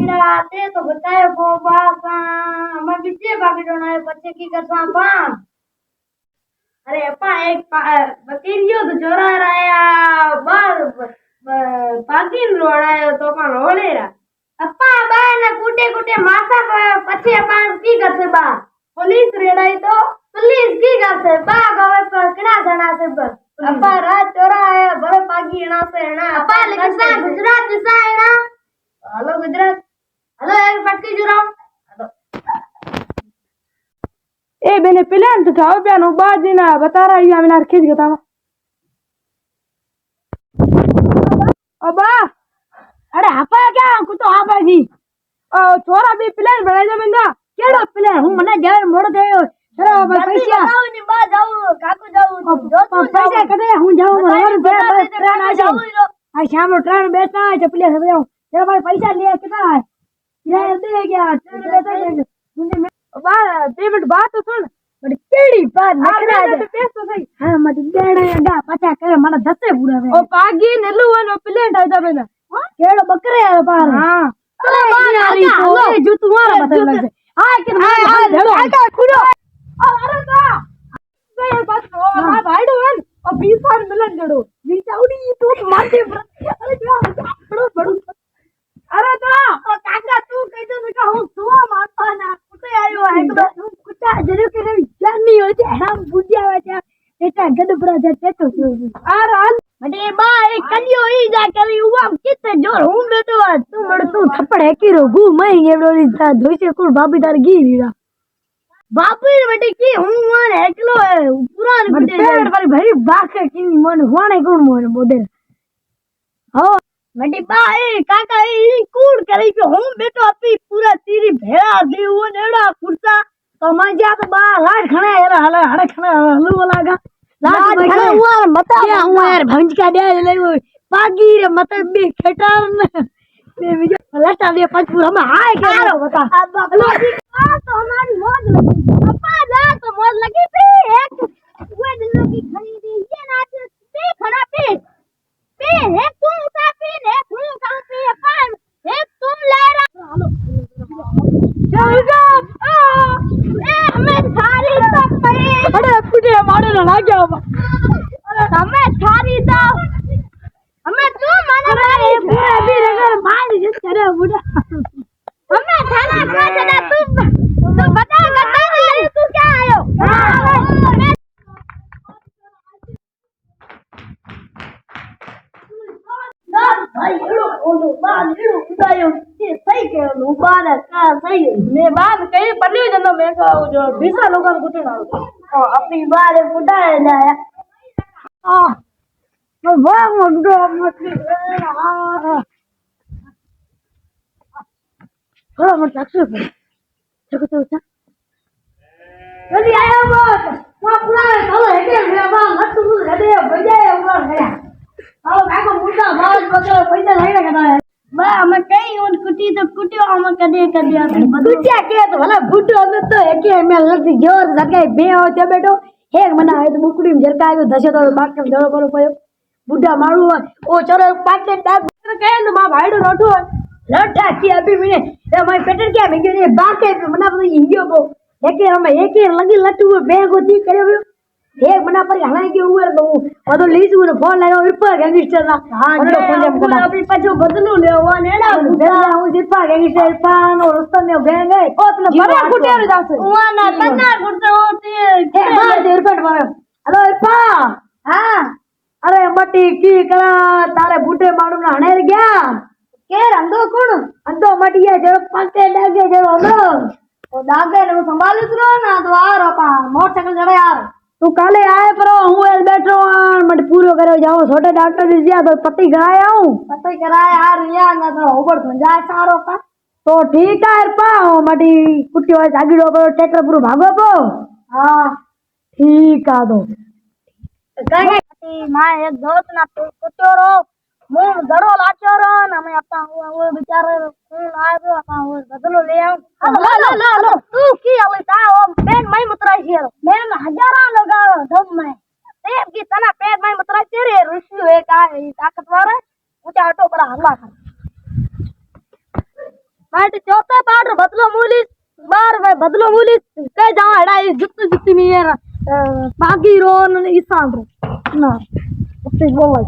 बाकीड़ा ते तो बताए वो बापा हम बीचे बाकीड़ो ना बच्चे की करसा पा अरे अपा एक बकरियो तो चोरा रहा बाल पाकिन रोड़ा तो पण रोलेरा अपा बा ने कूटे कूटे माथा पछे अपा की करसे बा पुलिस रेड़ाई तो पुलिस की करसे बा गवे पर किना जणा से बा अपा रात चोरा है बड़े पागी ना से ना अपा लेकिन सा गुजरात दिशा है ना हेलो गुजरात हेलो एक पटकी जुराओ ए बेने प्लान तो खाओ प्यानो बाजी ना बता रहा है हमें खींच गया था अबा अरे हपा क्या कुछ तो आप जी छोरा भी प्लान बनाई दो बिंदा केड़ो प्लान हूं मने जान मोड़ गयो चलो पैसा बताओ नि बा जाऊ काकू जाऊ जो तू पैसा कदे हूं जाऊं और ट्रेन आ जाओ आ शाम ट्रेन बैठा है चपले से जाओ तेरा भाई पैसा लिया कितना है किराया दे गया ट्रेन बैठा मुझे बा पेमेंट बात तो सुन बड़ी केड़ी बात नखरा दे पैसा सही हां मत देड़ा गा पचा करे मारा दसे पूरा वे ओ पागी नेलु वन प्लेट आ जाबे ना केड़ो बकरे है पार हां अरे यारी तो ए जो तुम्हारा बता लग हां कि हां भेड़ो आ खुड़ो अरे का ये बात हां भाईडो वन और 20 बार मिलन जड़ो विचाउडी तू माथे अरे बड़ो बड़ो अरे तो काका तू कह दे का हूं सुवा मारता ना कुटे आयो है तो कुटा जरे के जानी हो जे हम बुझिया है एटा गडबरा जे टेटो आर आल बटे बा एक कलियो ई जा करी उवा किते जोर हूं बेटो तू मड़ तू थप्पड़ है की रोगू मैं एवडोली था धोइसे कुल भाभीदार गिरीरा बापी बेटे की हूं मन एकलो पुरान बटे पर भाई बाके की मन होणे कोण मन बोदे हो बटे बा ए काका ई कूड़ करी के हूं बेटो अपी पूरा तीरी भेड़ा देवो नेड़ा कुर्ता तो मजा तो बा लाड खणे यार हले हड़े खणे हलू वाला लाड खणे हुआ मता क्या हुआ यार भंज का दे ले पागी रे मत बे खटार ने विजय लटा दे पांच पूरा में हाय के बता हेलो आ तो हमारी मौज लगी अपा जा तो मौज लगी पे एक वो दिनों की खरीदी ये नाच पे खड़ा पे है तुम सा पे है तुम कहां पे अपा एक तुम ले रहा चल जा ए हमें थारी तो पे अरे पुटे मारे ना गया अरे हमें थारी तो हमें तू माने भाई पूरा भी अगर मार जिस करे बुढ़ा हमें थाना का चला तू बता ले तू क्या आयो भाई एड़ो ओलो बाल एड़ो उदायो के सही के लो बाल का सही मैं बात कही पल्ली जनो मैं का जो 20 लोगन गुटे ना अपनी बाल बुढ़ाए जाया आ वाह मुझे मछली थोड़ा मत एक्सेस चलो चलो चल जल्दी आया बात वो प्लान चलो है के मेरा बाल लट्टू मुझे गदे बजाए ऊपर गया आओ काको मुद्दा बाल बगल पैसा नहीं लगा है बा हम कहीं उन कुटी तो कुटियो हम कदे कदिया कुटिया के तो भला बुड्ढो में तो है के मैं लगी जोर लगे बे हो जे बेटो एक मना है तो बुकड़ी में झरका आयो दशे तो बात के जड़ो करो पयो बुड्ढा मारू ओ चलो पाटे दाब कहे तो मां भाईडो रोठो लठा की अभी मैंने ए मैं पेटर क्या मैं के बाके मना पर इंडियो को एक हम एक लगी लट्टू बैग होती करे एक मना पर हना के ऊपर तो और तो लीज को फोन लगाओ ऊपर गैंगस्टर ना हां जो फोन में अभी पछो बदलू लेवा नेड़ा बुड्ढा हूं जिपा गैंगस्टर पान और उस में गैंग है ओ तो बड़ा फुटेर जासे हुआ ना तना फुटते होती मार दे रुपट मारो हेलो पा हां अरे मटी की करा तारे बूढ़े मारू ना हणे गया के अंदो कौन अंदो मटिया जो पके डागे जो अंदो ओ डागे ने संभाल उतरो ना तो आ रो पा मोटरसाइकिल चढ़े यार तू काले आए पर हूं एल बैठो मट पूरो करे जाओ छोटे डॉक्टर जी दिया तो पट्टी कराया हूं पट्टी कराया यार लिया ना तो ऊपर भंजा सारो का तो ठीक है पा मटी कुट्टी वाला जागीड़ो पर ट्रैक्टर पूरो भागो पो हां ठीक आ दो कहे मां एक दोस्त ना कुटोरो मुंह दड़ो लाचोरो ना मैं अपना वो बेचारे कौन आयो अपना वो बदलो ले आओ लो तू की आवता ओ पेन मैं मुतराई छे मैं हजारा लगाओ धम में देव की तना पेन मैं मुतराई तेरे ऋषि है का ताकतवर ऊंचा हटो बड़ा हमला कर बाटे चौथा पाठ बदलो मूली बार बदलो मूली कई जावा हड़ा इस जुत्ती जुत्ती में यार बागी रोन ईसान रो ना उत्ते बोल